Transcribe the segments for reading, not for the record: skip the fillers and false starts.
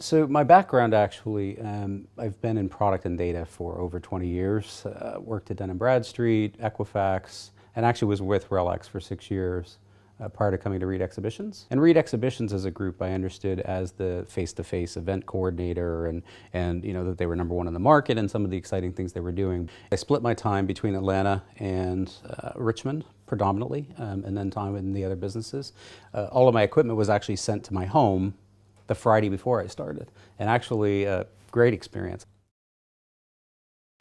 So my background actually, I've been in product and data for over 20 years. Worked at Dun & Bradstreet, Equifax, and actually was with RELX for 6 years prior to coming to Reed Exhibitions. And Reed Exhibitions as a group I understood as the face-to-face event coordinator and you know that they were number one in the market and some of the exciting things they were doing. I split my time between Atlanta and Richmond predominantly, and then time in the other businesses. All of my equipment was actually sent to my home the Friday before I started, and actually a great experience.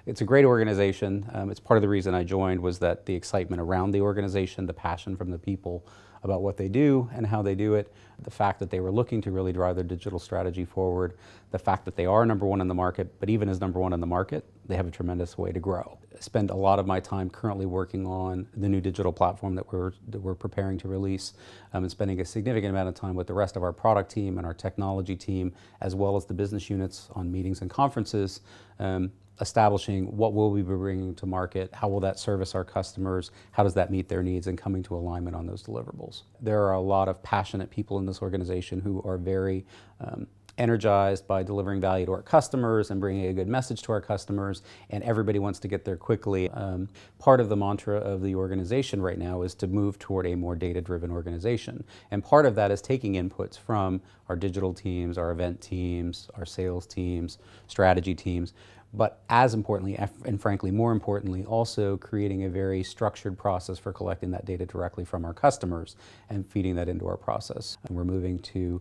It's a great organization. It's part of the reason I joined was that the excitement around the organization, the passion from the people about what they do and how they do it, the fact that they were looking to really drive their digital strategy forward, the fact that they are number one in the market, but even as number one in the market, they have a tremendous way to grow. I spend a lot of my time currently working on the new digital platform that we're preparing to release, and spending a significant amount of time with the rest of our product team and our technology team, as well as the business units on meetings and conferences, establishing what will we be bringing to market, how will that service our customers, how does that meet their needs, and coming to alignment on those deliverables. There are a lot of passionate people in this organization who are very energized by delivering value to our customers and bringing a good message to our customers, and everybody wants to get there quickly. Part of the mantra of the organization right now is to move toward a more data-driven organization, and part of that is taking inputs from our digital teams, our event teams, our sales teams, strategy teams, but as importantly, and frankly more importantly, also creating a very structured process for collecting that data directly from our customers and feeding that into our process. And we're moving to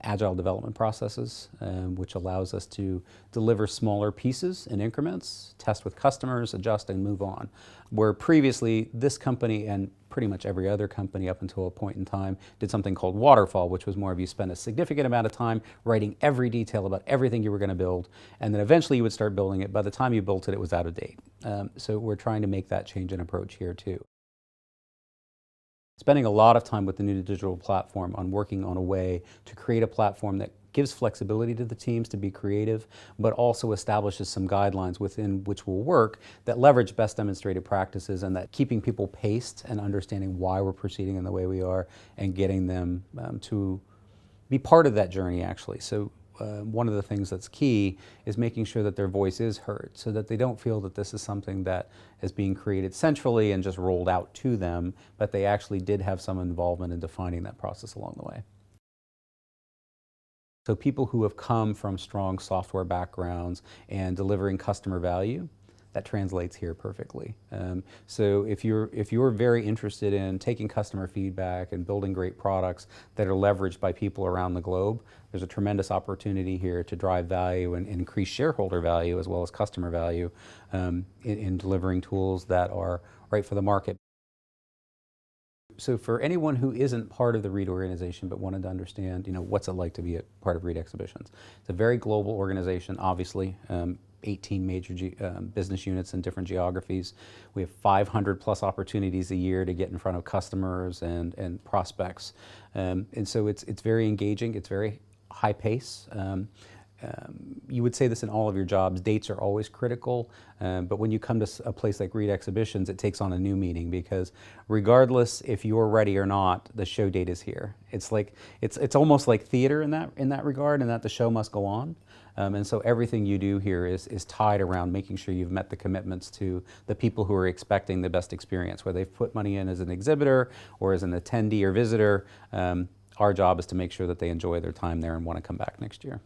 agile development processes, which allows us to deliver smaller pieces in increments, test with customers, adjust and move on. Where previously this company and pretty much every other company up until a point in time did something called waterfall, which was more of you spend a significant amount of time writing every detail about everything you were going to build, and then eventually you would start building it. By the time you built it, it was out of date. So we're trying to make that change in approach here too. Spending a lot of time with the new digital platform on working on a way to create a platform that gives flexibility to the teams to be creative, but also establishes some guidelines within which will work that leverage best demonstrated practices, and that keeping people paced and understanding why we're proceeding in the way we are and getting them to be part of that journey actually. So one of the things that's key is making sure that their voice is heard, so that they don't feel that this is something that is being created centrally and just rolled out to them, but they actually did have some involvement in defining that process along the way. So people who have come from strong software backgrounds and delivering customer value, that translates here perfectly. So if you're very interested in taking customer feedback and building great products that are leveraged by people around the globe, there's a tremendous opportunity here to drive value and increase shareholder value as well as customer value in delivering tools that are right for the market. So for anyone who isn't part of the Reed organization but wanted to understand, what's it like to be a part of Reed Exhibitions? It's a very global organization, obviously. 18 major business units in different geographies. We have 500 plus opportunities a year to get in front of customers and prospects. And so it's very engaging, it's very high pace. You would say this in all of your jobs, dates are always critical, but when you come to a place like Reed Exhibitions, it takes on a new meaning, because regardless if you're ready or not, the show date is here. It's like, it's almost like theater in that regard, and that the show must go on. And so everything you do here is tied around making sure you've met the commitments to the people who are expecting the best experience, whether they've put money in as an exhibitor or as an attendee or visitor. Our job is to make sure that they enjoy their time there and want to come back next year.